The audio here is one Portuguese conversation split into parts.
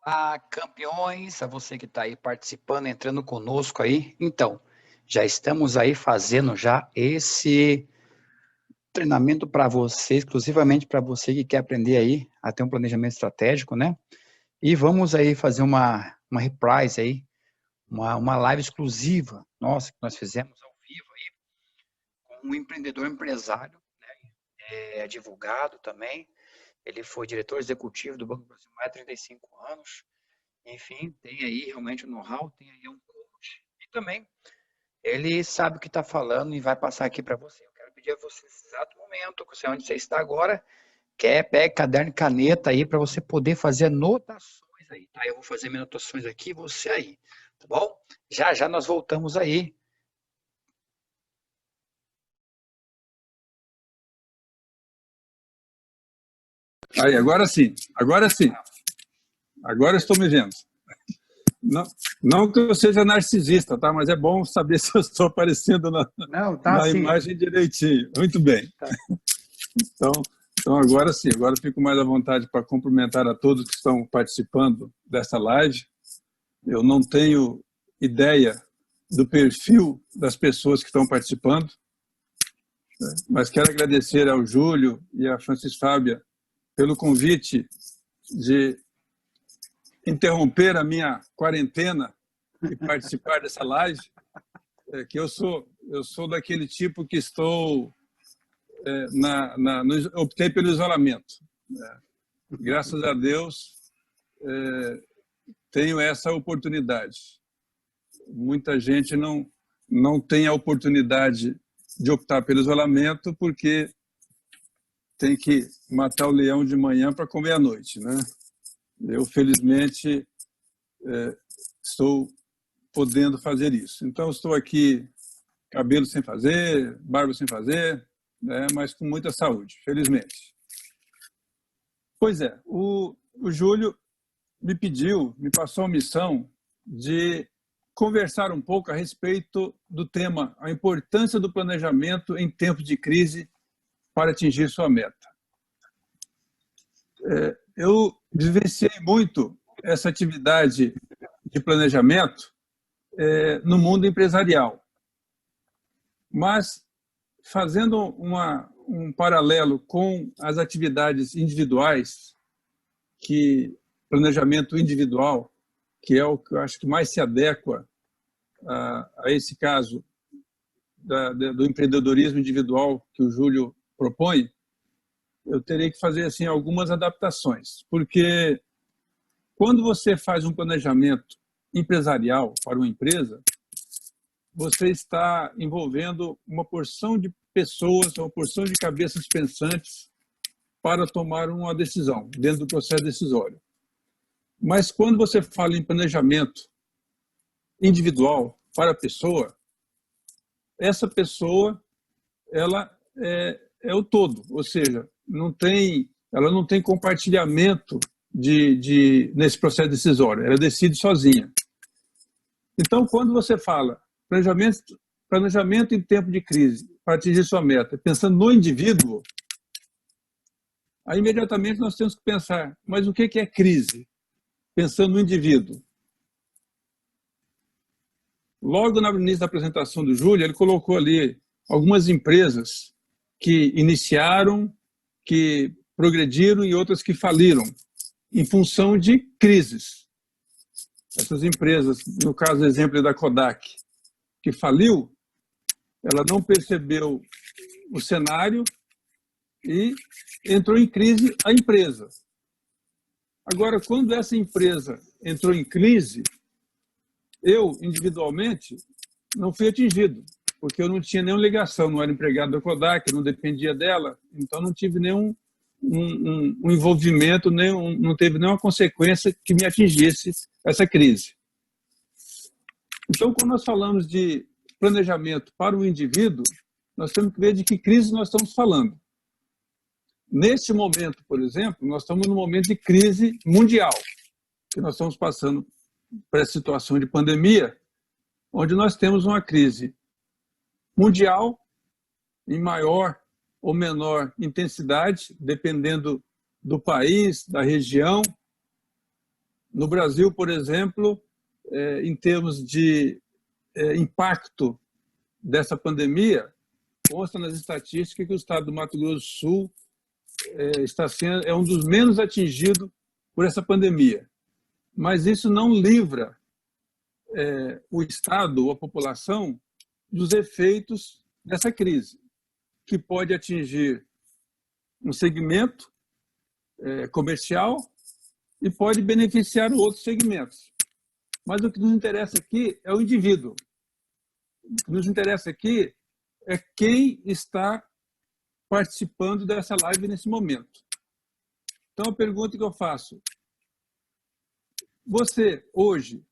Olá, campeões, a você que está aí participando, entrando conosco aí. Então, já estamos aí fazendo já esse treinamento para você, exclusivamente para você que quer aprender aí a ter um planejamento estratégico, né? E vamos aí fazer uma reprise aí, uma live exclusiva, nossa, que nós fizemos ao vivo aí, com um empreendedor empresário, né? Advogado também. Ele foi diretor executivo do Banco do Brasil há mais de 35 anos. Enfim, tem aí realmente o know-how, tem aí um coach e também ele sabe o que está falando e vai passar aqui para você. Eu quero pedir a você nesse exato momento, que você onde você está agora, pegue caderno e caneta aí para você poder fazer anotações aí, tá? Eu vou fazer minhas anotações aqui, você aí, tá bom? Já já nós voltamos aí. Aí, agora sim, agora sim. Agora estou me vendo. Não, não que eu seja narcisista, tá? Mas é bom saber se eu estou aparecendo Não, tá na sim. imagem direitinho. Muito bem. Tá. Então, agora sim, agora eu fico mais à vontade para cumprimentar a todos que estão participando dessa live. Eu não tenho ideia do perfil das pessoas que estão participando, mas quero agradecer ao Júlio e à Francis Fábia pelo convite de interromper a minha quarentena e participar dessa live, que eu sou daquele tipo que estou optei pelo isolamento. Graças a Deus tenho essa oportunidade. Muita gente não tem a oportunidade de optar pelo isolamento porque tem que matar o leão de manhã para comer à noite, né? Eu, felizmente, estou podendo fazer isso. Então, estou aqui, cabelo sem fazer, barba sem fazer, né, mas com muita saúde, felizmente. Pois é, o Júlio me passou a missão de conversar um pouco a respeito do tema, a importância do planejamento em tempos de crise para atingir sua meta. Eu vivenciei muito essa atividade de planejamento no mundo empresarial, mas fazendo um paralelo com as atividades individuais, planejamento individual, que é o que eu acho que mais se adequa a esse caso do empreendedorismo individual que o Júlio propõe, eu terei que fazer assim algumas adaptações, porque quando você faz um planejamento empresarial para uma empresa, você está envolvendo uma porção de pessoas, uma porção de cabeças pensantes para tomar uma decisão dentro do processo decisório. Mas quando você fala em planejamento individual para a pessoa, essa pessoa ela é o todo, ou seja, ela não tem compartilhamento nesse processo decisório, ela decide sozinha. Então, quando você fala planejamento em tempo de crise para atingir sua meta, pensando no indivíduo, aí imediatamente nós temos que pensar, mas o que é crise? Pensando no indivíduo. Logo no início da apresentação do Júlio, ele colocou ali algumas empresas que iniciaram, que progrediram e outras que faliram, em função de crises. Essas empresas, no caso, o exemplo da Kodak, que faliu, ela não percebeu o cenário e entrou em crise a empresa. Agora, quando essa empresa entrou em crise, eu, individualmente, não fui atingido, porque eu não tinha nenhuma ligação, não era empregado da Kodak, não dependia dela, então não tive nenhum um envolvimento, não teve nenhuma consequência que me atingisse essa crise. Então, quando nós falamos de planejamento para o indivíduo, nós temos que ver de que crise nós estamos falando. Neste momento, por exemplo, nós estamos num momento de crise mundial, que nós estamos passando por essa situação de pandemia, onde nós temos uma crise mundial em maior ou menor intensidade, dependendo do país, da região, No Brasil, por exemplo, em termos de impacto dessa pandemia, consta nas estatísticas que o estado do Mato Grosso do Sul é um dos menos atingidos por essa pandemia. Mas isso não livra o estado ou a população dos efeitos dessa crise, que pode atingir um segmento comercial e pode beneficiar outros segmentos. Mas o que nos interessa aqui é o indivíduo. O que nos interessa aqui é quem está participando dessa live nesse momento. Então, a pergunta que eu faço: você, hoje,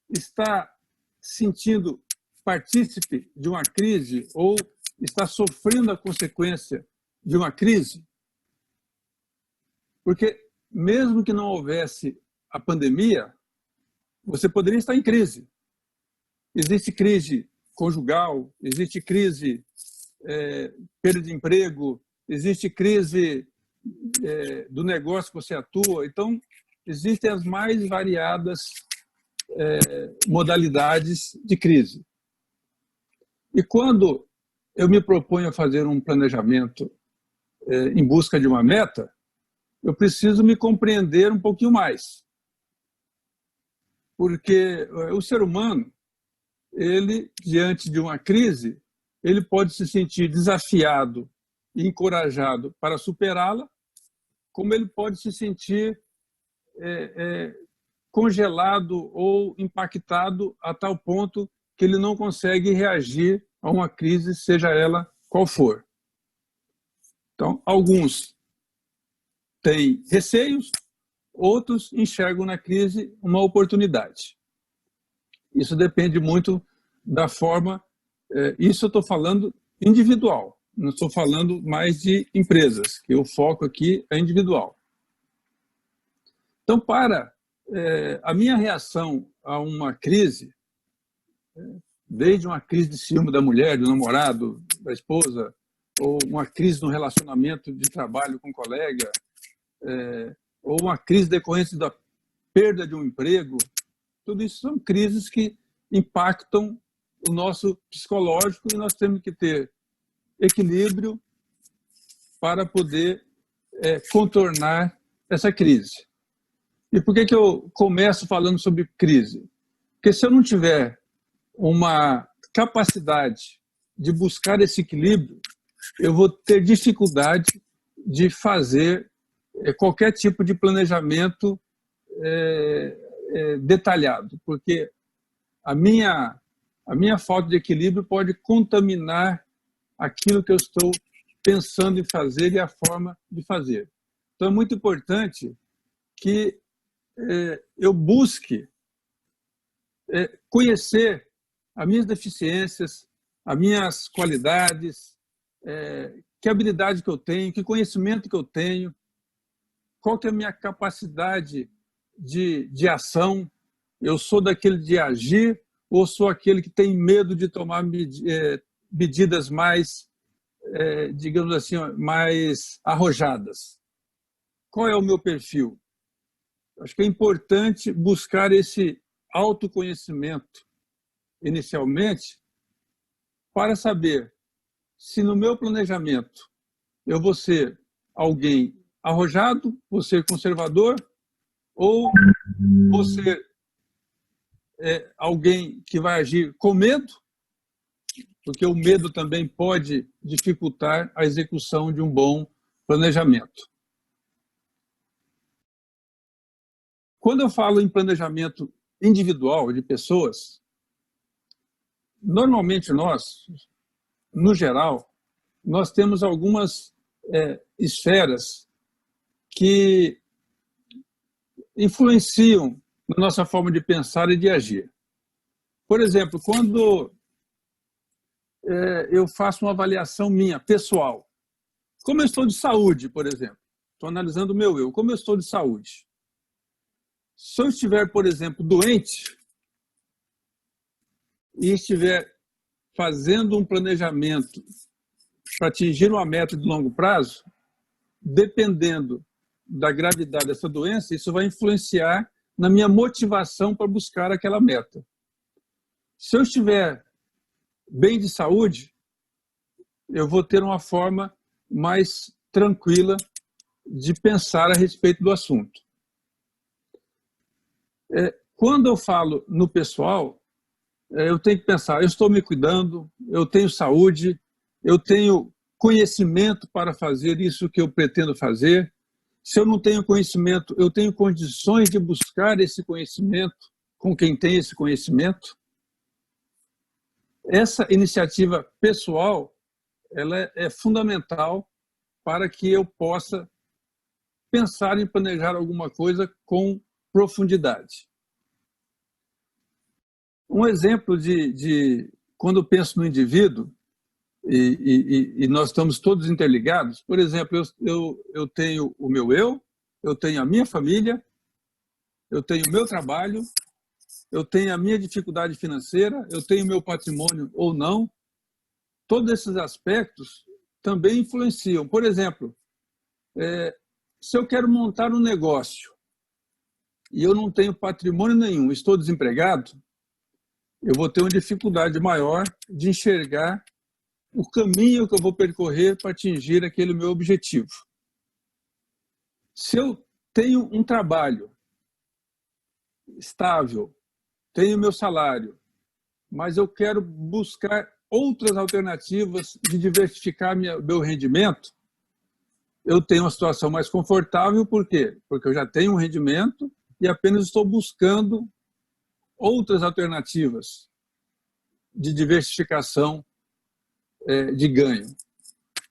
está sentindo partícipe de uma crise ou está sofrendo a consequência de uma crise? Porque, mesmo que não houvesse a pandemia, você poderia estar em crise. Existe crise conjugal, existe crise perda de emprego, existe crise do negócio que você atua. Então, existem as mais variadas modalidades de crise. E quando eu me proponho a fazer um planejamento em busca de uma meta, eu preciso me compreender um pouquinho mais. Porque o ser humano, ele, diante de uma crise, ele pode se sentir desafiado e encorajado para superá-la, como ele pode se sentir congelado ou impactado a tal ponto que ele não consegue reagir a uma crise, seja ela qual for. Então, alguns têm receios, outros enxergam na crise uma oportunidade. Isso depende muito da forma, isso eu estou falando individual, não estou falando mais de empresas, que o foco aqui é individual. Então, para a minha reação a uma crise, desde uma crise de ciúme da mulher, do namorado, da esposa, ou uma crise no relacionamento de trabalho com um colega, ou uma crise decorrente da perda de um emprego, tudo isso são crises que impactam o nosso psicológico e nós temos que ter equilíbrio para poder contornar essa crise. E por que eu começo falando sobre crise? Porque se eu não tiver uma capacidade de buscar esse equilíbrio, eu vou ter dificuldade de fazer qualquer tipo de planejamento detalhado, porque a minha falta de equilíbrio pode contaminar aquilo que eu estou pensando em fazer e a forma de fazer. Então, é muito importante que eu busque conhecer as minhas deficiências, as minhas qualidades, que habilidade que eu tenho, que conhecimento que eu tenho, qual que é a minha capacidade de ação. Eu sou daquele de agir ou sou aquele que tem medo de tomar medidas mais, digamos assim, mais arrojadas? Qual é o meu perfil? Acho que é importante buscar esse autoconhecimento inicialmente para saber se no meu planejamento eu vou ser alguém arrojado, vou ser conservador, ou vou ser alguém que vai agir com medo, porque o medo também pode dificultar a execução de um bom planejamento. Quando eu falo em planejamento individual de pessoas, normalmente nós, no geral, nós temos algumas esferas que influenciam na nossa forma de pensar e de agir. Por exemplo, quando eu faço uma avaliação minha, pessoal, como eu estou de saúde, por exemplo, estou analisando o meu eu, como eu estou de saúde. Se eu estiver, por exemplo, doente e estiver fazendo um planejamento para atingir uma meta de longo prazo, dependendo da gravidade dessa doença, isso vai influenciar na minha motivação para buscar aquela meta. Se eu estiver bem de saúde, eu vou ter uma forma mais tranquila de pensar a respeito do assunto. Quando eu falo no pessoal, eu tenho que pensar, eu estou me cuidando, eu tenho saúde, eu tenho conhecimento para fazer isso que eu pretendo fazer. Se eu não tenho conhecimento, eu tenho condições de buscar esse conhecimento com quem tem esse conhecimento. Essa iniciativa pessoal, ela é fundamental para que eu possa pensar em planejar alguma coisa com profundidade. Um exemplo de quando eu penso no indivíduo, e nós estamos todos interligados, por exemplo, eu tenho o meu eu tenho a minha família, eu tenho o meu trabalho, eu tenho a minha dificuldade financeira, eu tenho o meu patrimônio ou não. Todos esses aspectos também influenciam. Por exemplo, se eu quero montar um negócio e eu não tenho patrimônio nenhum, estou desempregado, eu vou ter uma dificuldade maior de enxergar o caminho que eu vou percorrer para atingir aquele meu objetivo. Se eu tenho um trabalho estável, tenho meu salário, mas eu quero buscar outras alternativas de diversificar meu rendimento, eu tenho uma situação mais confortável. Por quê? Porque eu já tenho um rendimento e apenas estou buscando outras alternativas de diversificação de ganho.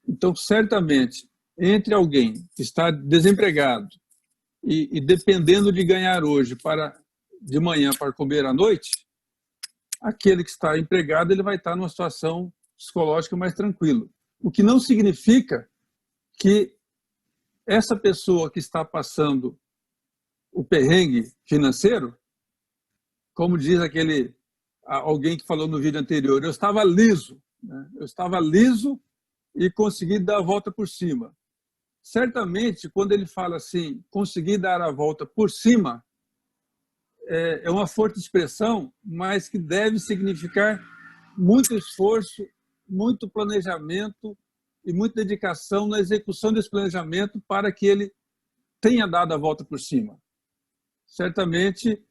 Então, certamente, entre alguém que está desempregado e dependendo de ganhar hoje de manhã para comer à noite, aquele que está empregado ele vai estar numa situação psicológica mais tranquila. O que não significa que essa pessoa que está passando o perrengue financeiro, como diz alguém que falou no vídeo anterior, eu estava liso, né? Eu estava liso e consegui dar a volta por cima. Certamente, quando ele fala assim, consegui dar a volta por cima, é uma forte expressão, mas que deve significar muito esforço, muito planejamento e muita dedicação na execução desse planejamento para que ele tenha dado a volta por cima. Certamente,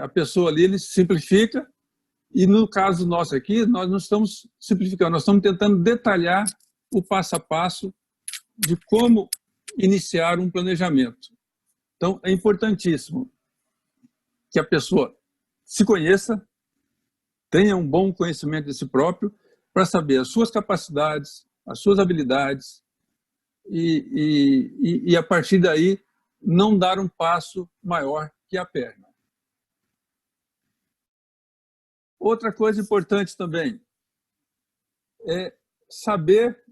a pessoa ali ele simplifica, e no caso nosso aqui, nós não estamos simplificando, nós estamos tentando detalhar o passo a passo de como iniciar um planejamento. Então, é importantíssimo que a pessoa se conheça, tenha um bom conhecimento de si próprio, para saber as suas capacidades, as suas habilidades, e a partir daí não dar um passo maior que a perna. Outra coisa importante também é saber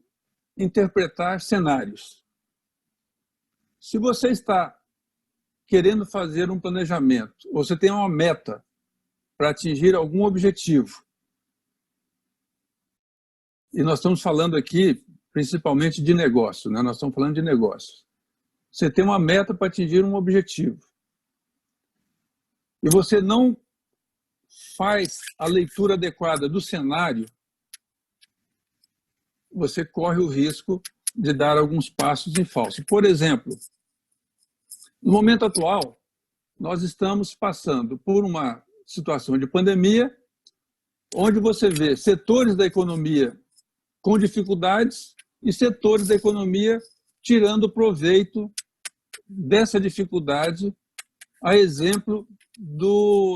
interpretar cenários. Se você está querendo fazer um planejamento, você tem uma meta para atingir algum objetivo, e nós estamos falando aqui principalmente de negócio, né? Nós estamos falando de negócio. Você tem uma meta para atingir um objetivo, e você não faz a leitura adequada do cenário, você corre o risco de dar alguns passos em falso. Por exemplo, no momento atual, nós estamos passando por uma situação de pandemia, onde você vê setores da economia com dificuldades e setores da economia tirando proveito dessa dificuldade, a exemplo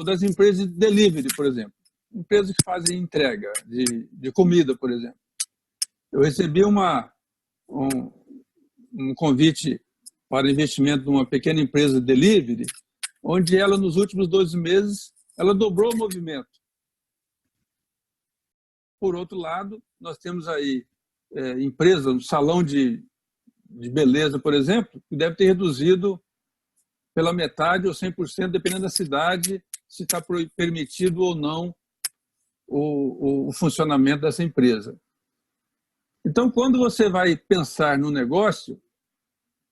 das empresas de delivery, por exemplo. Empresas que fazem entrega de comida, por exemplo. Eu recebi um convite para investimento numa pequena empresa de delivery, onde ela, nos últimos 12 meses, ela dobrou o movimento. Por outro lado, nós temos aí empresa, um salão de beleza, por exemplo, que deve ter reduzido pela metade ou 100%, dependendo da cidade, se está permitido ou não o funcionamento dessa empresa. Então, quando você vai pensar no negócio,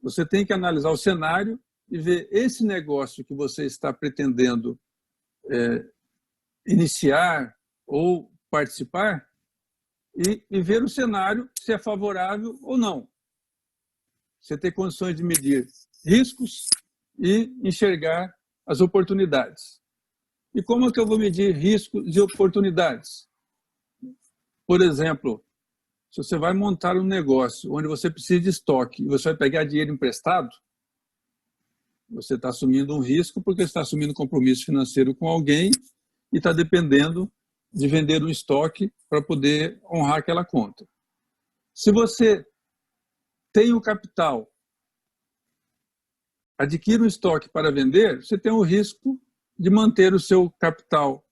você tem que analisar o cenário e ver esse negócio que você está pretendendo iniciar ou participar e ver o cenário, se é favorável ou não. Você ter condições de medir riscos e enxergar as oportunidades. E como é que eu vou medir riscos e oportunidades? Por exemplo, se você vai montar um negócio onde você precisa de estoque e você vai pegar dinheiro emprestado, você está assumindo um risco porque está assumindo um compromisso financeiro com alguém e está dependendo de vender um estoque para poder honrar aquela conta. Se você tem o capital, adquire um estoque para vender, você tem o risco de manter o seu capital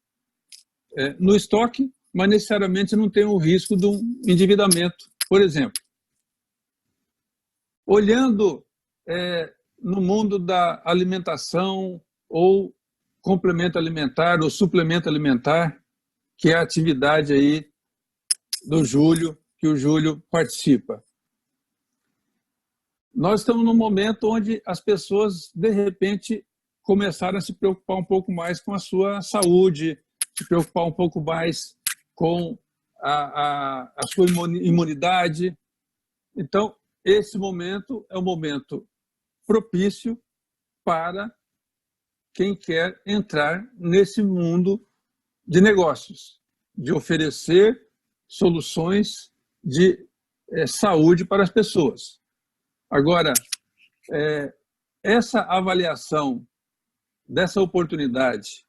no estoque, mas necessariamente não tem o risco de um endividamento. Por exemplo, olhando no mundo da alimentação ou complemento alimentar ou suplemento alimentar, que é a atividade aí do Júlio, que o Júlio participa. Nós estamos num momento onde as pessoas, de repente, começaram a se preocupar um pouco mais com a sua saúde, se preocupar um pouco mais com a sua imunidade. Então, esse momento é um momento propício para quem quer entrar nesse mundo de negócios, de oferecer soluções de saúde para as pessoas. Agora, essa avaliação dessa oportunidade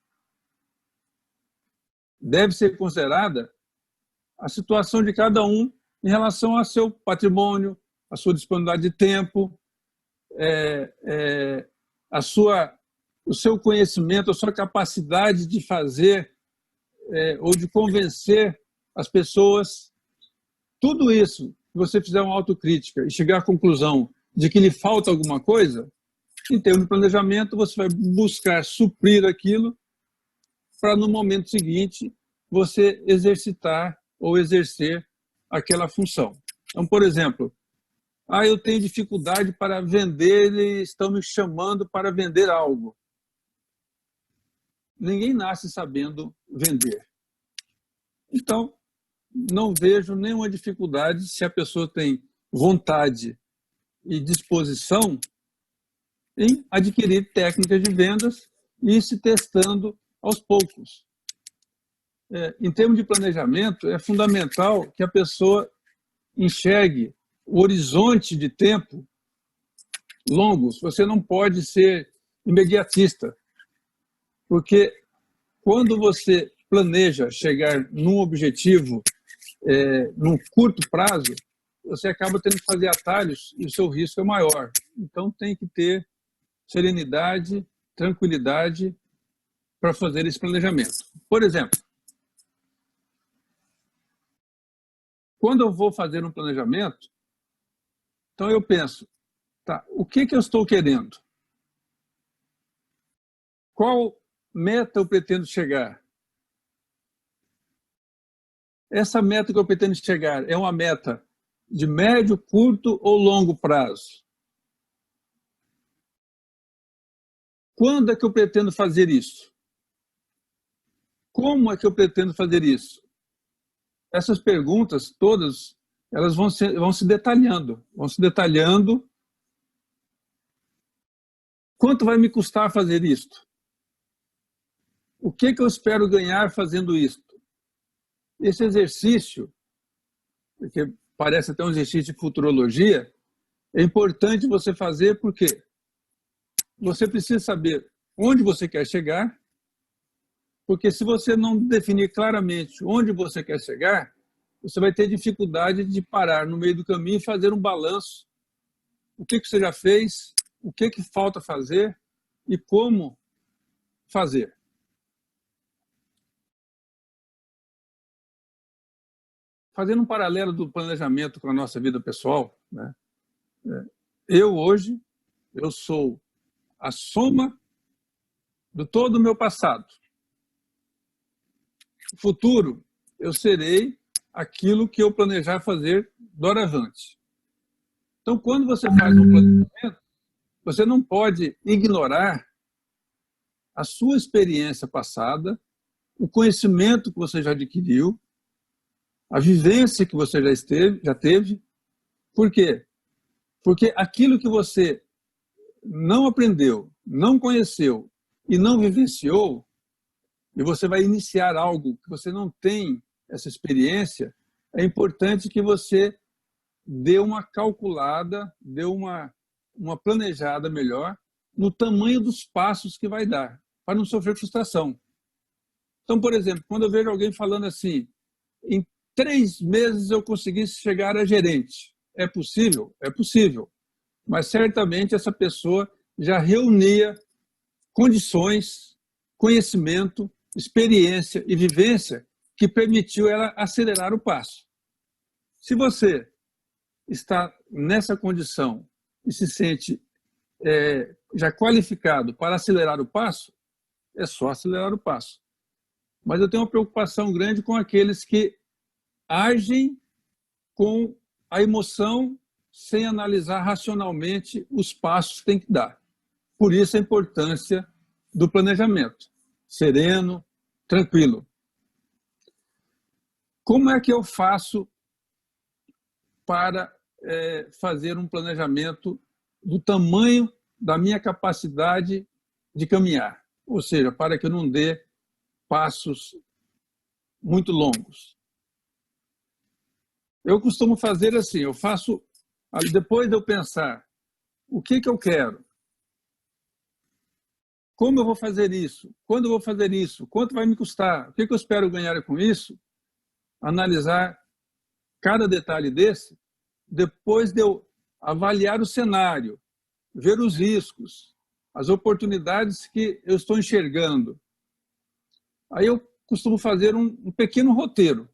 deve ser considerada a situação de cada um em relação ao seu patrimônio, a sua disponibilidade de tempo, o seu conhecimento, a sua capacidade de fazer ou de convencer as pessoas. Tudo isso, se você fizer uma autocrítica e chegar à conclusão de que lhe falta alguma coisa, em termos de planejamento, você vai buscar suprir aquilo para, no momento seguinte, você exercitar ou exercer aquela função. Então, por exemplo, eu tenho dificuldade para vender e estão me chamando para vender algo. Ninguém nasce sabendo vender. Então, não vejo nenhuma dificuldade se a pessoa tem vontade e disposição em adquirir técnicas de vendas e ir se testando aos poucos. Em termos de planejamento, é fundamental que a pessoa enxergue o horizonte de tempo longos. Você não pode ser imediatista, porque quando você planeja chegar num objetivo num curto prazo, você acaba tendo que fazer atalhos e o seu risco é maior. Então, tem que ter serenidade, tranquilidade para fazer esse planejamento. Por exemplo, quando eu vou fazer um planejamento, então eu penso, tá, o que eu estou querendo? Qual meta eu pretendo chegar? Essa meta que eu pretendo chegar é uma meta de médio, curto ou longo prazo? Quando é que eu pretendo fazer isso? Como é que eu pretendo fazer isso? Essas perguntas todas, elas vão se detalhando. Quanto vai me custar fazer isto? O que eu espero ganhar fazendo isto? Esse exercício, que parece até um exercício de futurologia, é importante você fazer porque você precisa saber onde você quer chegar, porque se você não definir claramente onde você quer chegar, você vai ter dificuldade de parar no meio do caminho e fazer um balanço. O que você já fez, o que falta fazer e como fazer. Fazendo um paralelo do planejamento com a nossa vida pessoal, né? Eu hoje, eu sou a soma de todo o meu passado. No futuro, eu serei aquilo que eu planejar fazer doravante. Então, quando você faz um planejamento, você não pode ignorar a sua experiência passada, o conhecimento que você já adquiriu, a vivência que você já teve. Por quê? Porque aquilo que você não aprendeu, não conheceu e não vivenciou, e você vai iniciar algo que você não tem essa experiência, é importante que você dê uma calculada, dê uma planejada melhor no tamanho dos passos que vai dar, para não sofrer frustração. Então, por exemplo, quando eu vejo alguém falando assim, em 3 meses eu consegui chegar a gerente. É possível? É possível. Mas certamente essa pessoa já reunia condições, conhecimento, experiência e vivência que permitiu ela acelerar o passo. Se você está nessa condição e se sente já qualificado para acelerar o passo, é só acelerar o passo. Mas eu tenho uma preocupação grande com aqueles que agem com a emoção sem analisar racionalmente os passos que tem que dar. Por isso a importância do planejamento, sereno, tranquilo. Como é que eu faço para fazer um planejamento do tamanho da minha capacidade de caminhar? Ou seja, para que eu não dê passos muito longos. Eu costumo fazer assim, eu faço, depois de eu pensar o que eu quero, como eu vou fazer isso, quando eu vou fazer isso, quanto vai me custar, o que eu espero ganhar com isso, analisar cada detalhe desse, depois de eu avaliar o cenário, ver os riscos, as oportunidades que eu estou enxergando. Aí eu costumo fazer um pequeno roteiro,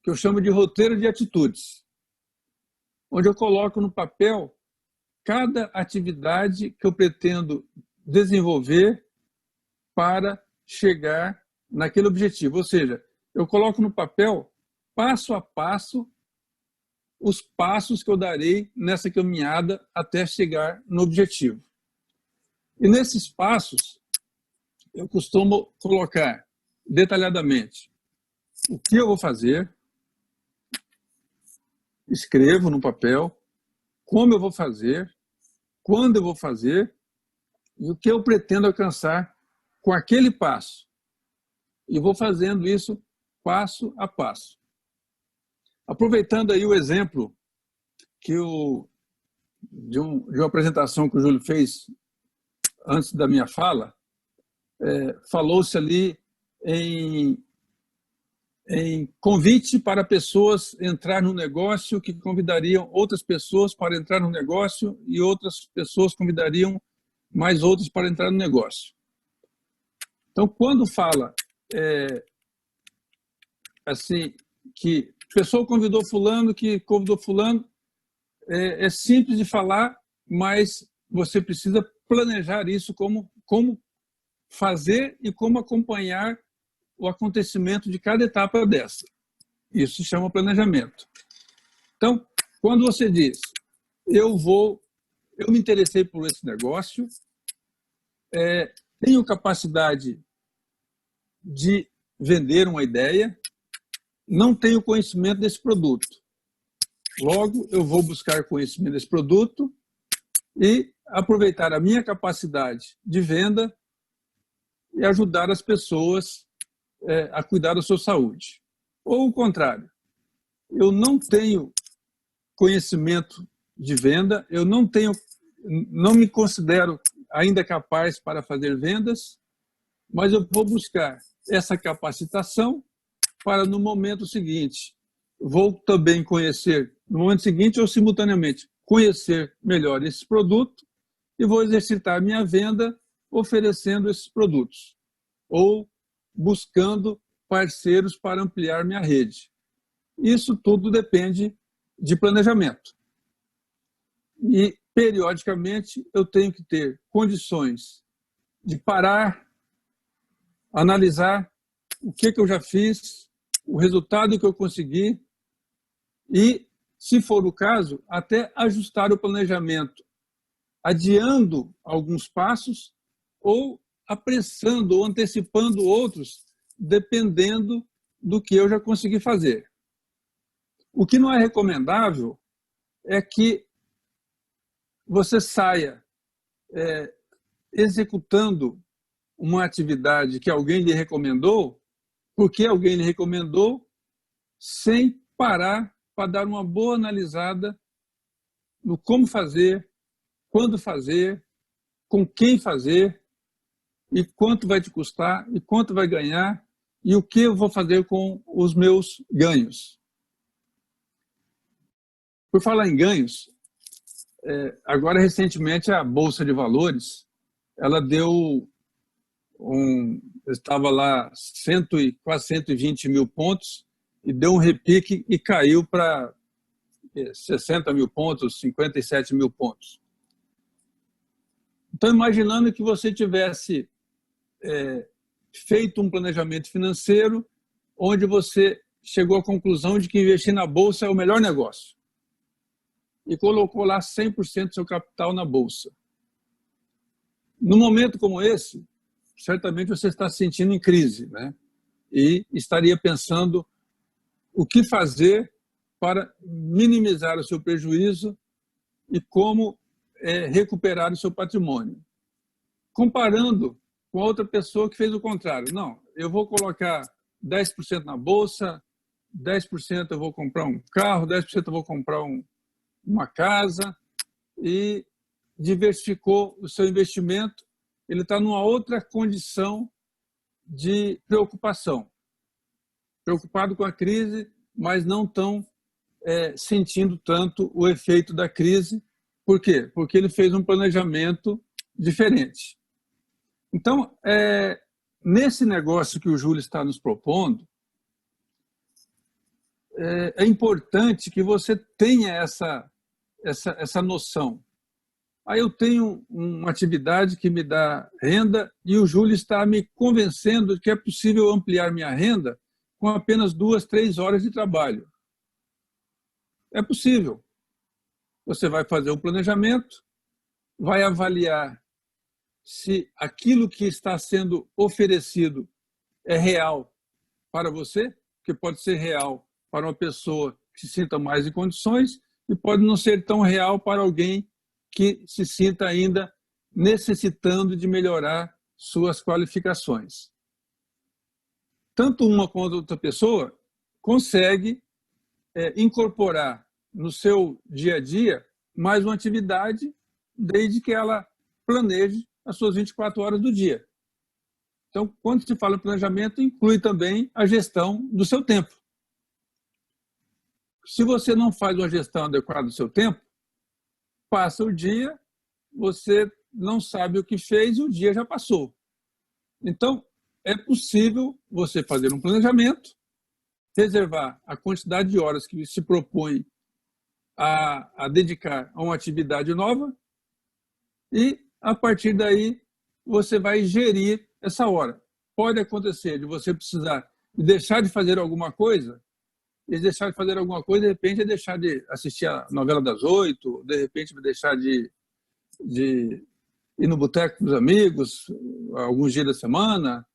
que eu chamo de roteiro de atitudes, onde eu coloco no papel cada atividade que eu pretendo desenvolver para chegar naquele objetivo. Ou seja, eu coloco no papel, passo a passo, os passos que eu darei nessa caminhada até chegar no objetivo. E nesses passos, eu costumo colocar detalhadamente o que eu vou fazer, escrevo no papel, como eu vou fazer, quando eu vou fazer e o que eu pretendo alcançar com aquele passo. E vou fazendo isso passo a passo. Aproveitando aí o exemplo de uma apresentação que o Júlio fez antes da minha fala, falou-se ali em convite para pessoas entrar no negócio que convidariam outras pessoas para entrar no negócio e outras pessoas convidariam mais outros para entrar no negócio. Então, quando fala assim, que a pessoa convidou fulano, que convidou fulano, é simples de falar, mas você precisa planejar isso, como fazer e como acompanhar o acontecimento de cada etapa dessa. Isso se chama planejamento. Então, quando você diz, eu me interessei por esse negócio, tenho capacidade de vender uma ideia, não tenho conhecimento desse produto. Logo, eu vou buscar conhecimento desse produto e aproveitar a minha capacidade de venda e ajudar as pessoas a cuidar da sua saúde. Ou o contrário, eu não tenho conhecimento de venda, eu não me considero ainda capaz para fazer vendas, mas eu vou buscar essa capacitação para, no momento seguinte, vou também conhecer, no momento seguinte ou simultaneamente, conhecer melhor esse produto e vou exercitar minha venda oferecendo esses produtos ou buscando parceiros para ampliar minha rede. Isso tudo depende de planejamento. E, periodicamente, eu tenho que ter condições de parar, analisar o que eu já fiz, o resultado que eu consegui e, se for o caso, até ajustar o planejamento adiando alguns passos ou apressando ou antecipando outros, dependendo do que eu já consegui fazer. O que não é recomendável é que você saia executando uma atividade que alguém lhe recomendou, porque alguém lhe recomendou, sem parar para dar uma boa analisada no como fazer, quando fazer, com quem fazer, e quanto vai te custar, e quanto vai ganhar, e o que eu vou fazer com os meus ganhos. Por falar em ganhos, agora recentemente a Bolsa de Valores, ela deu estava lá quase 120 mil pontos, e deu um repique e caiu para 60 mil pontos, 57 mil pontos. Então, imaginando que você tivesse feito um planejamento financeiro onde você chegou à conclusão de que investir na Bolsa é o melhor negócio e colocou lá 100% do seu capital na Bolsa. Num momento como esse, certamente você está se sentindo em crise, né? E estaria pensando o que fazer para minimizar o seu prejuízo e como recuperar o seu patrimônio. Comparando com outra pessoa que fez o contrário. Não, eu vou colocar 10% na Bolsa, 10% eu vou comprar um carro, 10% eu vou comprar uma casa, e diversificou o seu investimento. Ele está numa outra condição de preocupação. Preocupado com a crise, mas não tão sentindo tanto o efeito da crise. Por quê? Porque ele fez um planejamento diferente. Então, nesse negócio que o Júlio está nos propondo, é importante que você tenha essa noção. Aí eu tenho uma atividade que me dá renda e o Júlio está me convencendo de que é possível ampliar minha renda com apenas 2, 3 horas de trabalho. É possível. Você vai fazer um planejamento, vai avaliar se aquilo que está sendo oferecido é real para você, que pode ser real para uma pessoa que se sinta mais em condições e pode não ser tão real para alguém que se sinta ainda necessitando de melhorar suas qualificações. Tanto uma quanto outra pessoa consegue incorporar no seu dia a dia mais uma atividade, desde que ela planeje as suas 24 horas do dia. Então, quando se fala em planejamento, inclui também a gestão do seu tempo. Se você não faz uma gestão adequada do seu tempo, passa o dia, você não sabe o que fez e o dia já passou. Então, é possível você fazer um planejamento, reservar a quantidade de horas que se propõe a dedicar a uma atividade nova e, a partir daí, você vai gerir essa hora. Pode acontecer de você precisar deixar de fazer alguma coisa, e deixar de fazer alguma coisa, de repente, é deixar de assistir a novela das 8, de repente, deixar de ir no boteco com os amigos, alguns dias da semana.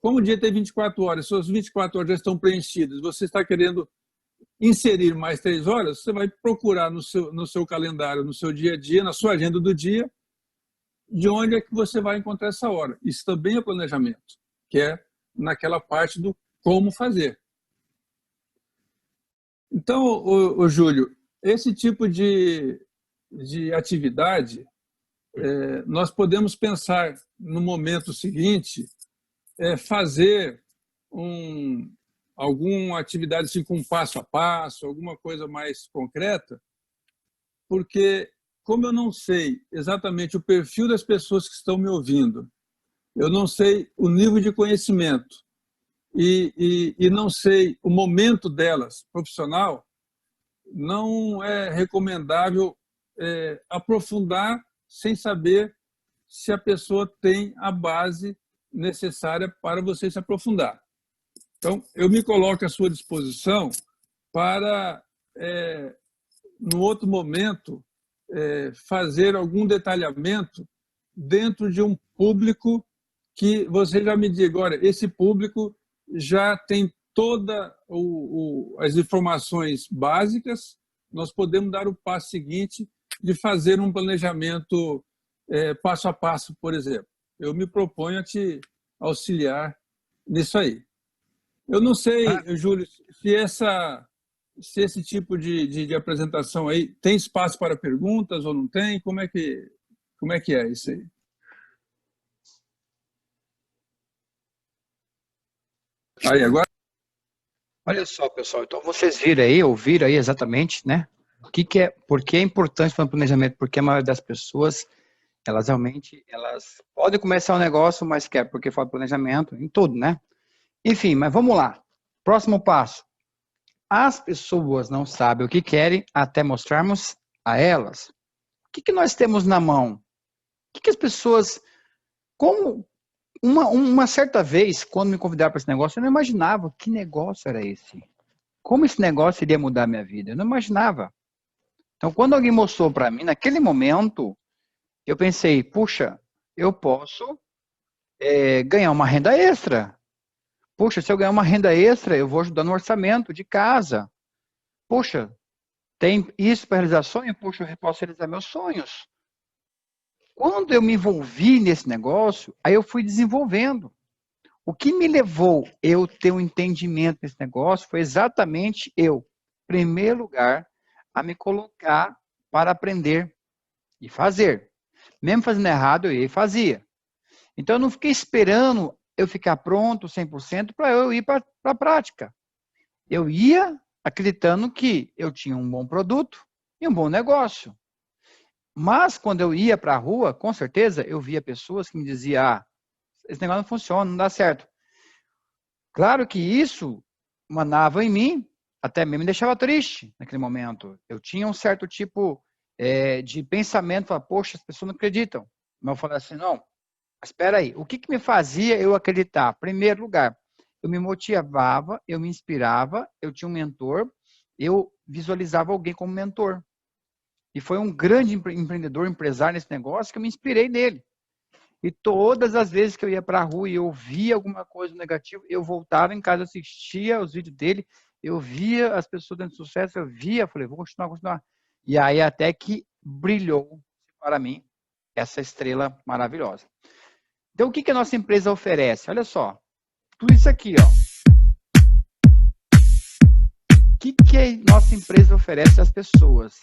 Como o dia tem 24 horas, suas 24 horas já estão preenchidas, você está querendo inserir mais 3 horas, você vai procurar no seu calendário, no seu dia a dia, na sua agenda do dia, de onde é que você vai encontrar essa hora. Isso também é planejamento, que é naquela parte do como fazer. Então, o Júlio, esse tipo de atividade, nós podemos pensar no momento seguinte, fazer alguma atividade assim, com passo a passo, alguma coisa mais concreta, porque como eu não sei exatamente o perfil das pessoas que estão me ouvindo, eu não sei o nível de conhecimento e não sei o momento delas profissional, não é recomendável aprofundar sem saber se a pessoa tem a base necessária para você se aprofundar. Então, eu me coloco à sua disposição para, no outro momento, fazer algum detalhamento dentro de um público que você já me diga, olha, esse público já tem todas as informações básicas, nós podemos dar o passo seguinte de fazer um planejamento passo a passo, por exemplo. Eu me proponho a te auxiliar nisso aí. Eu não sei, Júlio, se esse tipo de apresentação aí tem espaço para perguntas ou não tem? Como é que é isso aí? Aí, agora... Olha só, pessoal, então vocês ouviram aí exatamente, né? Por que é importante para o planejamento? Porque a maioria das pessoas, elas realmente, elas podem começar um negócio, mas quer porque falta planejamento, em tudo, né? Enfim, mas vamos lá. Próximo passo. As pessoas não sabem o que querem até mostrarmos a elas. O que nós temos na mão? O que as pessoas... Como uma certa vez, quando me convidaram para esse negócio, eu não imaginava que negócio era esse. Como esse negócio iria mudar a minha vida? Eu não imaginava. Então, quando alguém mostrou para mim, naquele momento, eu pensei, puxa, eu posso ganhar uma renda extra. Puxa, se eu ganhar uma renda extra, eu vou ajudar no orçamento de casa. Puxa, tem isso para realizar sonho? Puxa, eu posso realizar meus sonhos. Quando eu me envolvi nesse negócio, aí eu fui desenvolvendo. O que me levou eu ter um entendimento nesse negócio foi exatamente eu, em primeiro lugar, a me colocar para aprender e fazer. Mesmo fazendo errado, eu ia e fazia. Então, eu não fiquei esperando eu ficar pronto 100% para eu ir para a prática. Eu ia acreditando que eu tinha um bom produto e um bom negócio. Mas, quando eu ia para a rua, com certeza, eu via pessoas que me diziam, esse negócio não funciona, não dá certo. Claro que isso manava em mim, até mesmo me deixava triste naquele momento. Eu tinha um certo tipo de pensamento, falar, poxa, as pessoas não acreditam. Mas eu falei assim, não, espera aí, o que me fazia eu acreditar? Primeiro lugar, eu me motivava, eu me inspirava, eu tinha um mentor, eu visualizava alguém como mentor. E foi um grande empreendedor, empresário nesse negócio, que eu me inspirei nele. E todas as vezes que eu ia para a rua e eu via alguma coisa negativa, eu voltava em casa, assistia os vídeos dele, eu via as pessoas dando sucesso, eu via, falei, vou continuar. E aí até que brilhou para mim essa estrela maravilhosa. Então, o que a nossa empresa oferece? Olha só, tudo isso aqui, ó. O que a nossa empresa oferece às pessoas?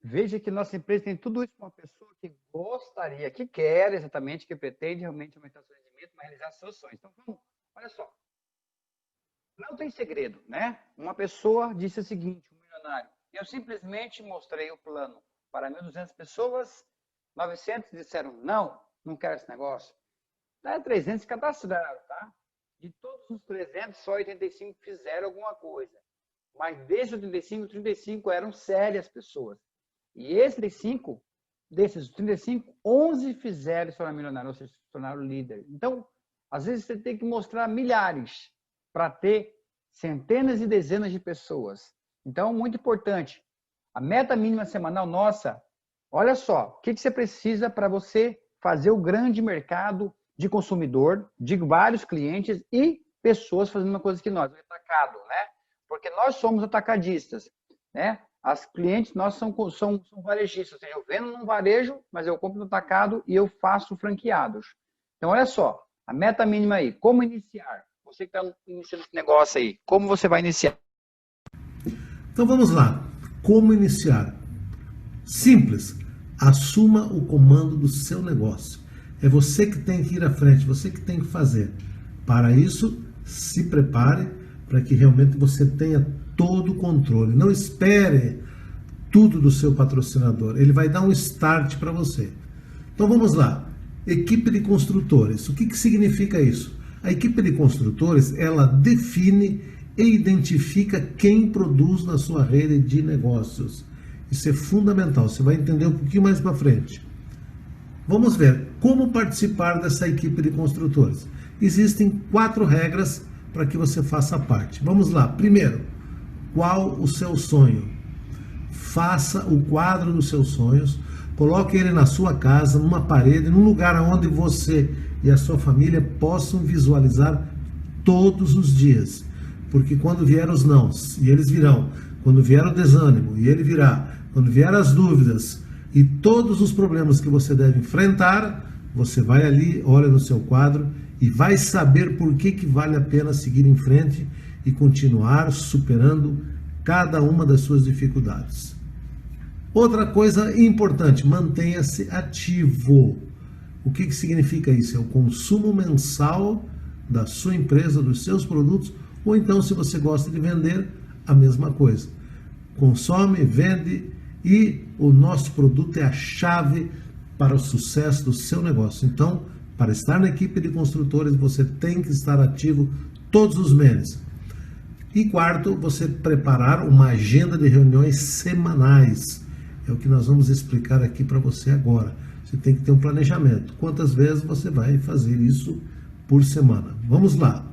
Veja que nossa empresa tem tudo isso para uma pessoa que gostaria, que quer exatamente, que pretende realmente aumentar seu rendimento, mas realizar seus sonhos. Então, olha só, não tem segredo, né? Uma pessoa disse o seguinte, um milionário, eu simplesmente mostrei o plano para 1.200 pessoas, 900 disseram, não quero esse negócio. Daí 300 cadastraram, tá? De todos os 300, só 85 fizeram alguma coisa. Mas desses 35 eram sérias pessoas. E esses 35, desses 35, 11 fizeram se tornar milionário, ou seja, se tornaram líder. Então, às vezes você tem que mostrar milhares para ter centenas e dezenas de pessoas. Então, muito importante. A meta mínima semanal nossa, olha só, o que você precisa para você fazer o grande mercado de consumidor, de vários clientes e pessoas fazendo uma coisa que nós, o atacado, né? Porque nós somos atacadistas, né? As clientes, nós são varejistas, ou seja, eu vendo num varejo, mas eu compro no atacado e eu faço franqueados. Então, olha só, a meta mínima aí, como iniciar? Você que está iniciando esse negócio aí, como você vai iniciar? Então vamos lá, como iniciar? Simples, assuma o comando do seu negócio. É você que tem que ir à frente, você que tem que fazer. Para isso, se prepare para que realmente você tenha todo o controle. Não espere tudo do seu patrocinador, ele vai dar um start para você. Então vamos lá, equipe de construtores. O que significa isso? A equipe de construtores, ela define e identifica quem produz na sua rede de negócios. Isso é fundamental, você vai entender um pouquinho mais para frente. Vamos ver como participar dessa equipe de construtores. Existem 4 regras para que você faça parte. Vamos lá. Primeiro, qual o seu sonho? Faça o quadro dos seus sonhos, coloque ele na sua casa, numa parede, num lugar onde você e a sua família possam visualizar todos os dias. Porque quando vier os nãos, e eles virão, quando vier o desânimo, e ele virá, quando vier as dúvidas e todos os problemas que você deve enfrentar, você vai ali, olha no seu quadro e vai saber por que vale a pena seguir em frente e continuar superando cada uma das suas dificuldades. Outra coisa importante, mantenha-se ativo. O que significa isso? É o consumo mensal da sua empresa, dos seus produtos, ou então, se você gosta de vender, a mesma coisa. Consome, vende e o nosso produto é a chave para o sucesso do seu negócio. Então, para estar na equipe de construtores, você tem que estar ativo todos os meses. E quarto, você preparar uma agenda de reuniões semanais. É o que nós vamos explicar aqui para você agora. Você tem que ter um planejamento. Quantas vezes você vai fazer isso por semana? Vamos lá.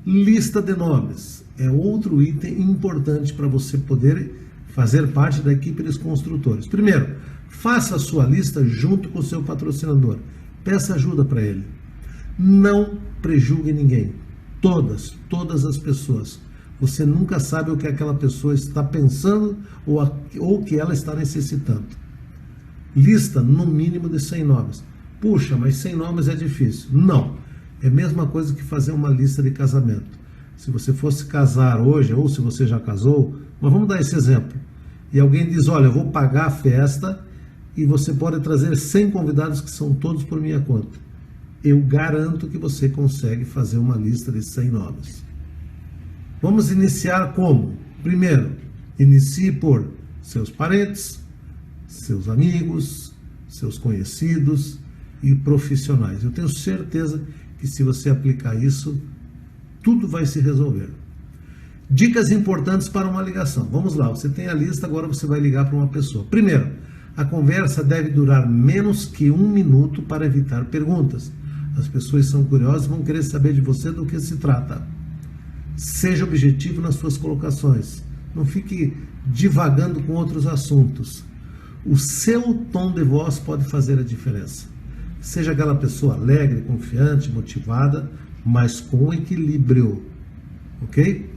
Lista de nomes. É outro item importante para você poder fazer parte da equipe dos construtores. Primeiro, faça a sua lista junto com o seu patrocinador. Peça ajuda para ele. Não prejulgue ninguém. Todas as pessoas. Você nunca sabe o que aquela pessoa está pensando ou o que ela está necessitando. Lista no mínimo de 100 nomes. Puxa, mas 100 nomes é difícil. Não. É a mesma coisa que fazer uma lista de casamento. Se você fosse casar hoje, ou se você já casou, mas vamos dar esse exemplo. E alguém diz, olha, eu vou pagar a festa e você pode trazer 100 convidados que são todos por minha conta. Eu garanto que você consegue fazer uma lista de 100 nomes. Vamos iniciar como? Primeiro, inicie por seus parentes, seus amigos, seus conhecidos e profissionais. Eu tenho certeza que se você aplicar isso, tudo vai se resolver. Dicas importantes para uma ligação. Vamos lá, você tem a lista, agora você vai ligar para uma pessoa. Primeiro, a conversa deve durar menos que 1 minuto para evitar perguntas. As pessoas são curiosas e vão querer saber de você do que se trata. Seja objetivo nas suas colocações. Não fique divagando com outros assuntos. O seu tom de voz pode fazer a diferença. Seja aquela pessoa alegre, confiante, motivada, mas com equilíbrio. Ok?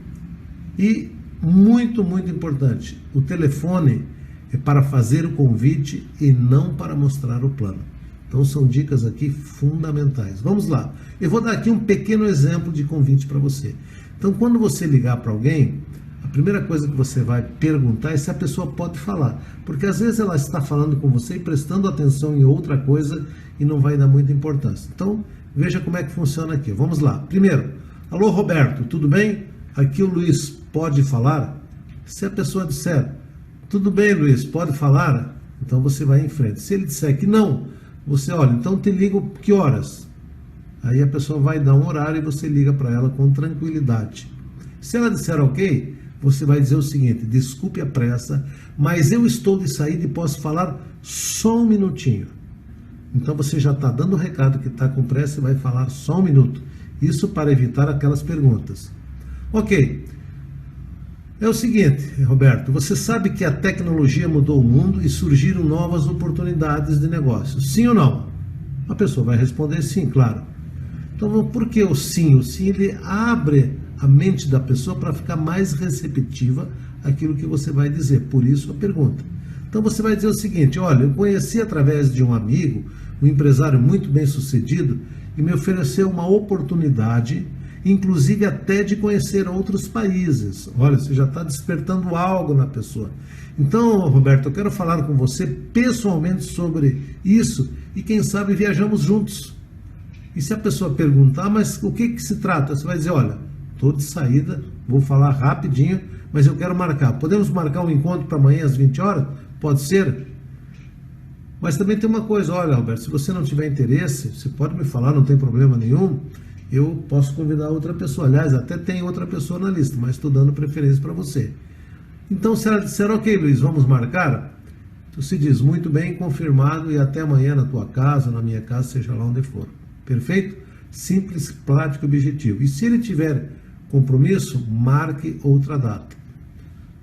E muito importante, o telefone é para fazer o convite e não para mostrar o plano. Então são dicas aqui fundamentais. Vamos lá. Eu vou dar aqui um pequeno exemplo de convite para você. Então quando você ligar para alguém, a primeira coisa que você vai perguntar é se a pessoa pode falar. Porque às vezes ela está falando com você e prestando atenção em outra coisa e não vai dar muita importância. Então veja como é que funciona aqui. Vamos lá. Primeiro, alô Roberto, tudo bem? Aqui o Luiz, pode falar? Se a pessoa disser, tudo bem Luiz, pode falar? Então você vai em frente. Se ele disser que não, você olha, então te ligo que horas? Aí a pessoa vai dar um horário e você liga para ela com tranquilidade. Se ela disser ok, você vai dizer o seguinte: desculpe a pressa, mas eu estou de saída e posso falar só um minutinho. Então você já está dando o recado que está com pressa e vai falar só um minuto. Isso para evitar aquelas perguntas. Ok. É o seguinte, Roberto, você sabe que a tecnologia mudou o mundo e surgiram novas oportunidades de negócio. Sim ou não? A pessoa vai responder sim, claro. Então, por que o sim? O sim, ele abre a mente da pessoa para ficar mais receptiva àquilo que você vai dizer. Por isso a pergunta. Então você vai dizer o seguinte: olha, eu conheci através de um amigo, um empresário muito bem sucedido, e me ofereceu uma oportunidade, inclusive até de conhecer outros países. Olha, você já está despertando algo na pessoa. Então, Roberto, eu quero falar com você pessoalmente sobre isso e quem sabe viajamos juntos. E se a pessoa perguntar, mas o que se trata? Você vai dizer: olha, estou de saída, vou falar rapidinho, mas eu quero marcar. Podemos marcar um encontro para amanhã às 20 horas? Pode ser? Mas também tem uma coisa: olha, Roberto, se você não tiver interesse, você pode me falar, não tem problema nenhum, eu posso convidar outra pessoa. Aliás, até tem outra pessoa na lista, mas estou dando preferência para você. Então, se ela disser: ok, Luiz, vamos marcar? Tu se diz: muito bem, confirmado, e até amanhã na tua casa, na minha casa, seja lá onde for. Perfeito? Simples, prático e objetivo. E se ele tiver compromisso, marque outra data.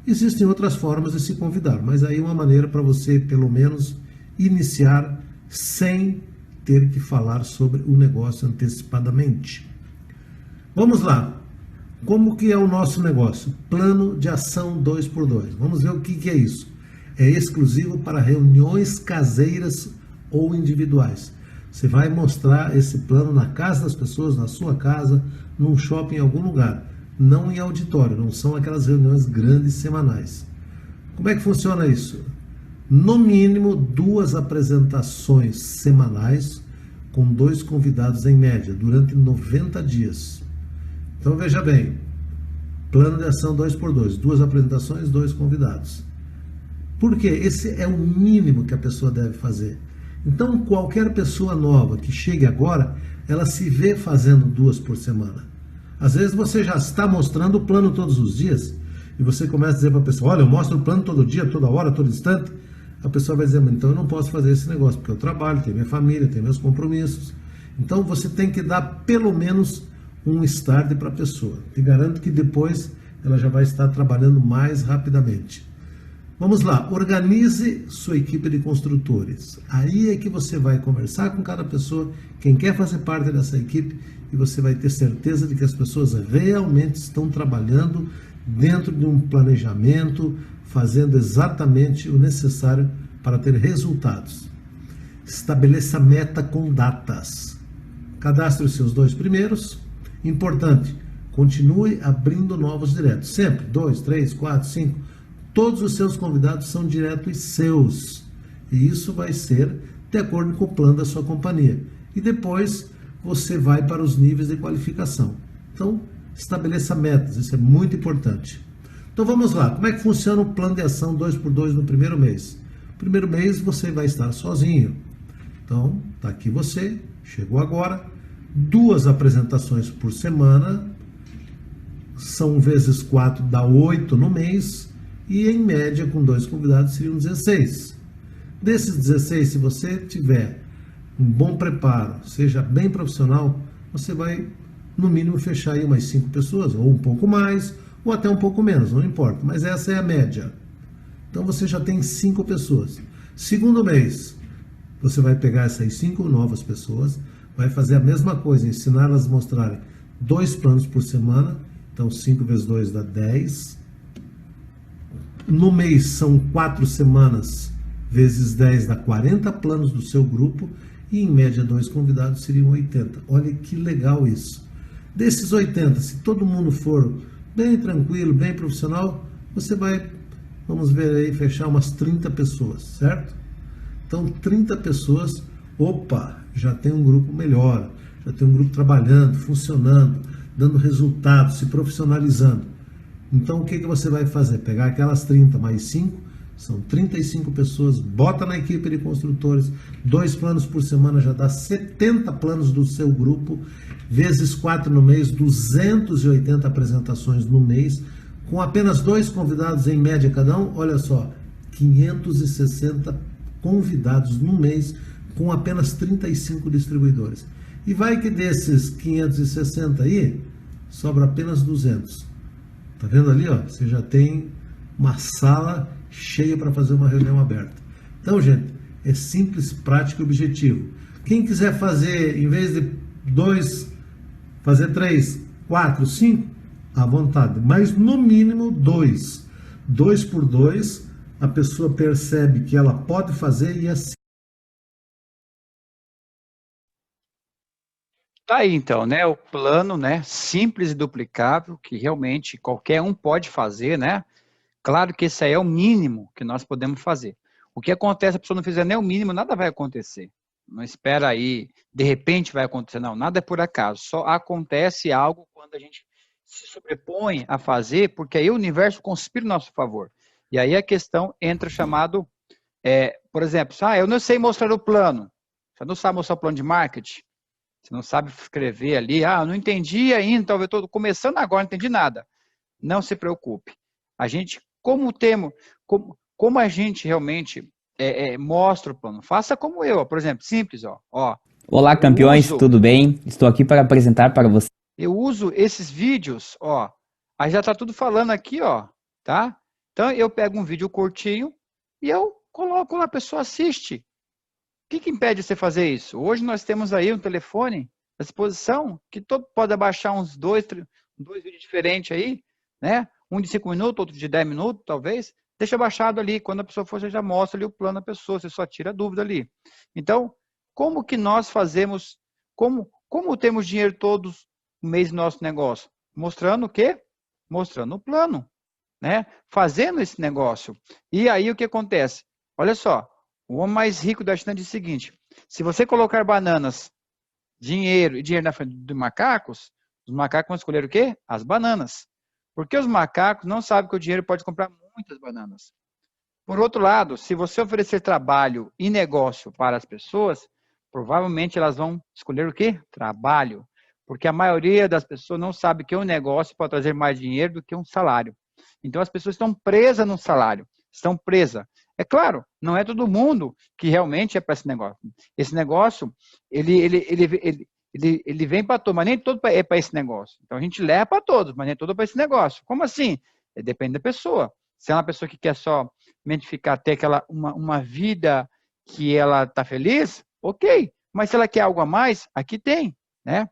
Existem outras formas de se convidar, mas aí é uma maneira para você, pelo menos, iniciar sem ter que falar sobre o negócio antecipadamente. Vamos lá. Como que é o nosso negócio? Plano de ação 2x2. Vamos ver o que é isso. É exclusivo para reuniões caseiras ou individuais. Você vai mostrar esse plano na casa das pessoas, na sua casa, num shopping, em algum lugar. Não em auditório, não são aquelas reuniões grandes semanais. Como é que funciona isso? No mínimo 2 apresentações semanais com 2 convidados em média, durante 90 dias. Então veja bem, plano de ação 2x2, 2 apresentações, 2 convidados. Por quê? Esse é o mínimo que a pessoa deve fazer. Então qualquer pessoa nova que chegue agora, ela se vê fazendo 2 por semana. Às vezes você já está mostrando o plano todos os dias, e você começa a dizer para a pessoa: olha, eu mostro o plano todo dia, toda hora, todo instante. A pessoa vai dizer: então eu não posso fazer esse negócio, porque eu trabalho, tenho minha família, tenho meus compromissos. Então você tem que dar pelo menos um start para a pessoa. Te garanto que depois ela já vai estar trabalhando mais rapidamente. Vamos lá, organize sua equipe de construtores. Aí é que você vai conversar com cada pessoa, quem quer fazer parte dessa equipe, e você vai ter certeza de que as pessoas realmente estão trabalhando dentro de um planejamento, fazendo exatamente o necessário para ter resultados. Estabeleça meta com datas. Cadastre os seus 2 primeiros. Importante, continue abrindo novos diretos. Sempre, 2, 3, 4, 5. Todos os seus convidados são diretos seus. E isso vai ser de acordo com o plano da sua companhia. E depois você vai para os níveis de qualificação. Então, estabeleça metas. Isso é muito importante. Então vamos lá, como é que funciona o plano de ação 2x2 no primeiro mês? No primeiro mês você vai estar sozinho. Então, está aqui você, chegou agora, 2 apresentações por semana, são vezes 4, dá 8 no mês, e em média com 2 convidados seriam 16. Desses 16, se você tiver um bom preparo, seja bem profissional, você vai no mínimo fechar aí umas 5 pessoas, ou um pouco mais, ou até um pouco menos, não importa, mas essa é a média. Então você já tem 5 pessoas. Segundo mês, você vai pegar essas 5 novas pessoas, vai fazer a mesma coisa, ensiná-las a mostrarem 2 planos por semana, então 5 vezes 2 dá 10. No mês são 4 semanas, vezes 10 dá 40 planos do seu grupo, e em média 2 convidados seriam 80. Olha que legal isso. Desses 80, se todo mundo for bem tranquilo, bem profissional, você vai, vamos ver aí, fechar umas 30 pessoas, certo? Então 30 pessoas, opa, já tem um grupo melhor, já tem um grupo trabalhando, funcionando, dando resultados, se profissionalizando. Então o que você vai fazer? Pegar aquelas 30 mais 5, são 35 pessoas, bota na equipe de construtores, 2 planos por semana já dá 70 planos do seu grupo, vezes 4 no mês, 280 apresentações no mês, Com apenas 2 convidados em média cada um, olha só, 560 convidados no mês com apenas 35 distribuidores. E vai que desses 560 aí, sobra apenas 200. Tá vendo ali, ó? Você já tem uma sala cheia para fazer uma reunião aberta. Então, gente, é simples, prático e objetivo. Quem quiser fazer, em vez de 2, fazer 3, 4, 5, à vontade. Mas, no mínimo, 2. 2 por 2, a pessoa percebe que ela pode fazer e assim. Tá aí então, né? O plano, né? Simples e duplicável, que realmente qualquer um pode fazer, né? Claro que esse aí é o mínimo que nós podemos fazer. O que acontece, se a pessoa não fizer nem o mínimo, nada vai acontecer. Não espera aí, de repente vai acontecer. Não, nada é por acaso. Só acontece algo quando a gente se sobrepõe a fazer, porque aí o universo conspira em nosso favor. E aí a questão entra chamado, por exemplo, eu não sei mostrar o plano. Você não sabe mostrar o plano de marketing? Você não sabe escrever ali, eu não entendi ainda, talvez estou começando agora, não entendi nada. Não se preocupe. A gente, como a gente realmente mostra o plano, faça como eu, por exemplo, simples, ó. Olá, campeões, tudo bem? Estou aqui para apresentar para vocês. Eu uso esses vídeos, ó, aí já está tudo falando aqui, ó, tá? Então eu pego um vídeo curtinho e eu coloco lá, a pessoa assiste. O que impede você fazer isso? Hoje nós temos aí um telefone à disposição que todo pode abaixar uns dois vídeos diferentes aí, né? Um de 5 minutos, outro de 10 minutos, talvez. Deixa baixado ali. Quando a pessoa for, você já mostra ali o plano da pessoa, você só tira a dúvida ali. Então, como que nós fazemos, como temos dinheiro todos no mês do nosso negócio? Mostrando o quê? Mostrando o plano, né? Fazendo esse negócio. E aí o que acontece? Olha só. O homem mais rico da China diz o seguinte: se você colocar bananas, dinheiro e dinheiro na frente dos macacos, os macacos vão escolher o quê? As bananas. Porque os macacos não sabem que o dinheiro pode comprar muitas bananas. Por outro lado, se você oferecer trabalho e negócio para as pessoas, provavelmente elas vão escolher o quê? Trabalho. Porque a maioria das pessoas não sabe que um negócio pode trazer mais dinheiro do que um salário. Então as pessoas estão presas no salário, estão presas. É claro, não é todo mundo que realmente é para esse negócio. Esse negócio, ele vem para todos, mas nem todo é para esse negócio. Então a gente leva para todos, mas nem todo é para esse negócio. Como assim? Depende da pessoa. Se é uma pessoa que quer somente ficar até uma vida que ela está feliz, ok. Mas se ela quer algo a mais, aqui tem, né?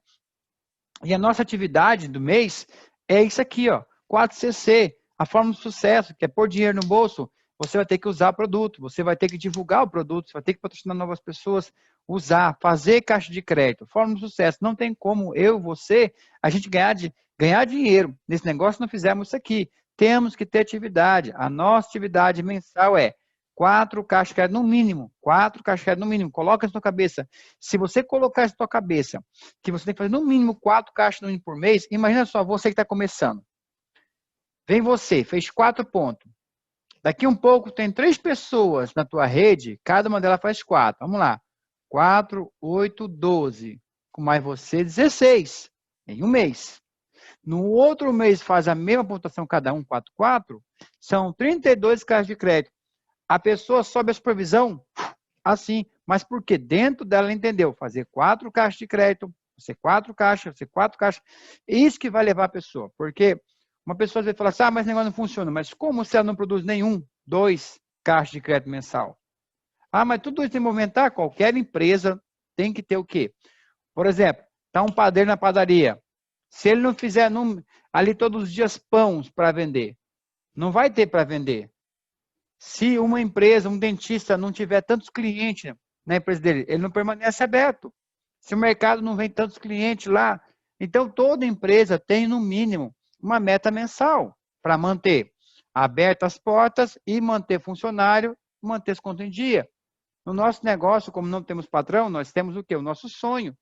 E a nossa atividade do mês é isso aqui, ó, 4CC, a fórmula do sucesso, que é pôr dinheiro no bolso. Você vai ter que usar o produto, você vai ter que divulgar o produto, você vai ter que patrocinar novas pessoas, usar, fazer caixa de crédito. Fórmula do sucesso. Não tem como você, a gente ganhar dinheiro nesse negócio se não fizermos isso aqui. Temos que ter atividade. A nossa atividade mensal é 4 caixas de crédito no mínimo. 4 caixas de crédito no mínimo. Coloca isso na sua cabeça. Se você colocar isso na sua cabeça, que você tem que fazer no mínimo 4 caixas no mínimo por mês, imagina só, você que está começando. Vem você, fez 4 pontos. Daqui um pouco tem 3 pessoas na tua rede, cada uma delas faz 4. Vamos lá. 4, 8, 12. Com mais você, 16. Em um mês. No outro mês faz a mesma pontuação cada um, 4, 4. São 32 caixas de crédito. A pessoa sobe a supervisão assim. Mas por quê? Dentro dela ela entendeu. Fazer 4 caixas de crédito, fazer 4 caixas, fazer 4 caixas. É isso que vai levar a pessoa. Porque uma pessoa vai falar assim, mas esse negócio não funciona. Mas como se ela não produz 2 caixas de crédito mensal? Mas tudo isso tem que movimentar? Qualquer empresa tem que ter o quê? Por exemplo, está um padeiro na padaria. Se ele não fizer ali todos os dias pães para vender, não vai ter para vender. Se uma empresa, um dentista não tiver tantos clientes na empresa dele, ele não permanece aberto. Se o mercado não vem tantos clientes lá, então toda empresa tem no mínimo uma meta mensal para manter abertas as portas e manter funcionário, manter as contas em dia. No nosso negócio, como não temos patrão, nós temos o quê? O nosso sonho.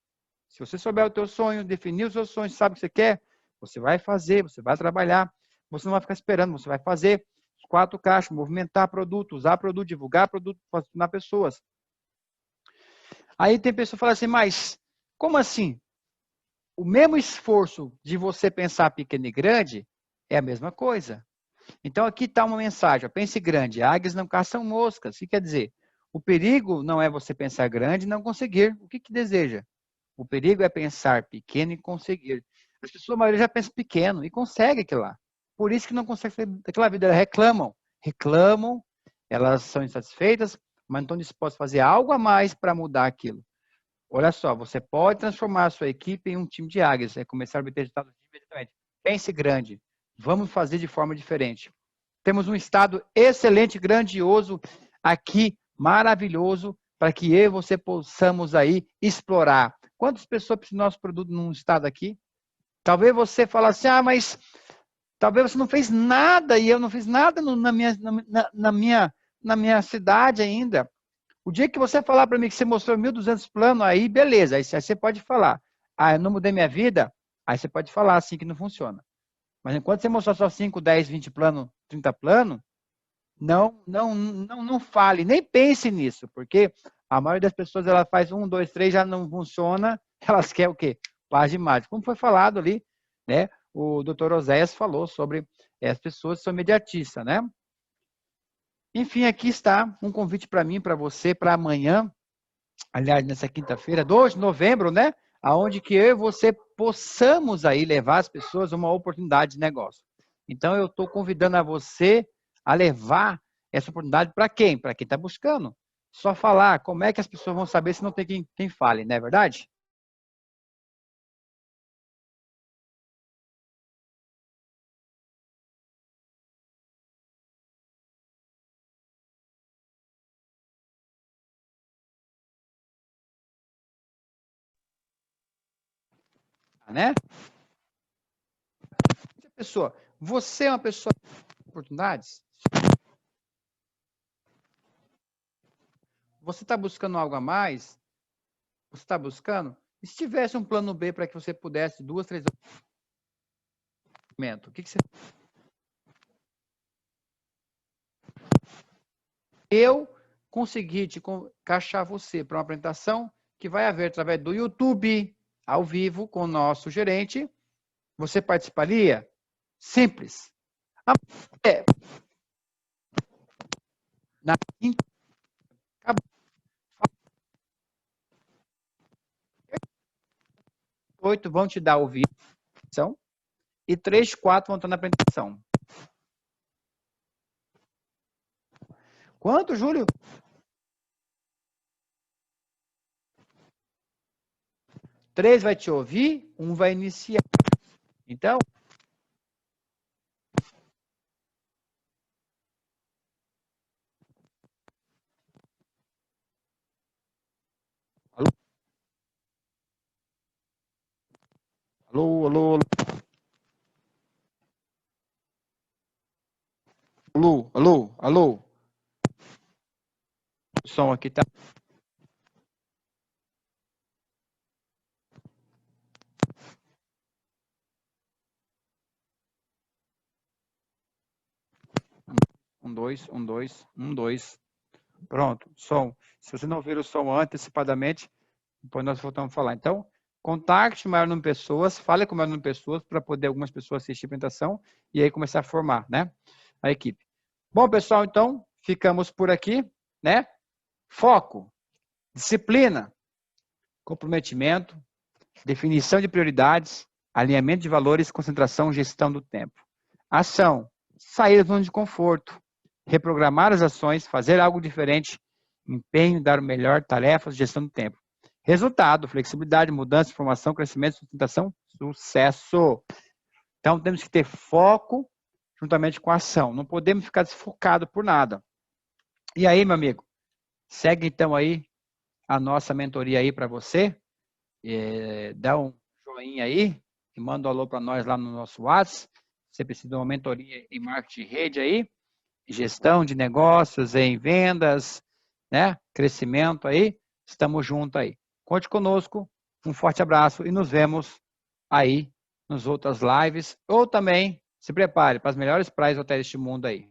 Se você souber o teu sonho, definir os seus sonhos, sabe o que você quer, você vai fazer, você vai trabalhar, você não vai ficar esperando, você vai fazer os 4 caixas, movimentar produto, usar produto, divulgar produto, patrocinar pessoas. Aí tem pessoa que fala assim, mas como assim? O mesmo esforço de você pensar pequeno e grande é a mesma coisa. Então, aqui está uma mensagem. Ó, pense grande. Águias não caçam moscas. O que quer dizer? O perigo não é você pensar grande e não conseguir. O que deseja? O perigo é pensar pequeno e conseguir. As pessoas, a maioria já pensa pequeno e consegue aquilo lá. Por isso que não consegue fazer aquela vida. Elas reclamam, elas são insatisfeitas, mas não estão dispostas a fazer algo a mais para mudar aquilo. Olha só, você pode transformar a sua equipe em um time de águias, começar a obter resultados imediatamente. Pense grande. Vamos fazer de forma diferente. Temos um estado excelente, grandioso aqui, maravilhoso, para que eu e você possamos aí explorar. Quantas pessoas precisam do nosso produto num estado aqui? Talvez você fale assim, mas talvez você não fez nada e eu não fiz nada na minha cidade ainda. O dia que você falar para mim que você mostrou 1.200 planos, aí beleza, aí você pode falar. Eu não mudei minha vida, aí você pode falar assim que não funciona. Mas enquanto você mostrar só 5, 10, 20 planos, 30 planos, não fale, nem pense nisso, porque a maioria das pessoas ela faz 1, 2, 3, já não funciona, elas querem o quê? Paz de mágica. Como foi falado ali, né? O Dr. Oséias falou sobre as pessoas que são imediatistas, né? Enfim, aqui está um convite para mim, para você, para amanhã, aliás, nessa quinta-feira, 2 de novembro, né? Aonde que eu e você possamos aí levar as pessoas a uma oportunidade de negócio. Então, eu estou convidando a você a levar essa oportunidade para quem? Para quem está buscando. Só falar, como é que as pessoas vão saber se não tem quem fale, não é verdade? Né? Pessoa, você é uma pessoa de oportunidades? Você está buscando algo a mais? Você está buscando? E se tivesse um plano B para que você pudesse 2, 3 horas, o que você... Eu consegui te encaixar você para uma apresentação que vai haver através do YouTube, ao vivo, com o nosso gerente. Você participaria? Simples. Na quinta, 8 vão te dar o vídeo e 3, 4 vão estar na apresentação. Quanto, Júlio? 3 vai te ouvir, 1 vai iniciar. Então, alô. Alô. O som aqui tá. Um, dois. Pronto, som. Se você não ouvir o som antecipadamente, depois nós voltamos a falar. Então, contacte o maior número de pessoas, fale com o maior número de pessoas para poder algumas pessoas assistir a apresentação e aí começar a formar, né, a equipe. Bom, pessoal, então, ficamos por aqui, né? Foco, disciplina, comprometimento, definição de prioridades, alinhamento de valores, concentração, gestão do tempo. Ação, sair da zona de conforto, reprogramar as ações, fazer algo diferente, empenho, dar o melhor, tarefas, gestão do tempo. Resultado, flexibilidade, mudança, informação, crescimento, sustentação, sucesso. Então, temos que ter foco juntamente com a ação. Não podemos ficar desfocados por nada. E aí, meu amigo, segue então aí a nossa mentoria aí para você. Dá um joinha aí e manda um alô para nós lá no nosso WhatsApp. Você precisa de uma mentoria em marketing de rede aí, gestão de negócios, em vendas, né? Crescimento aí. Estamos juntos aí. Conte conosco. Um forte abraço e nos vemos aí nas outras lives. Ou também se prepare para as melhores praias e hotéis deste mundo aí.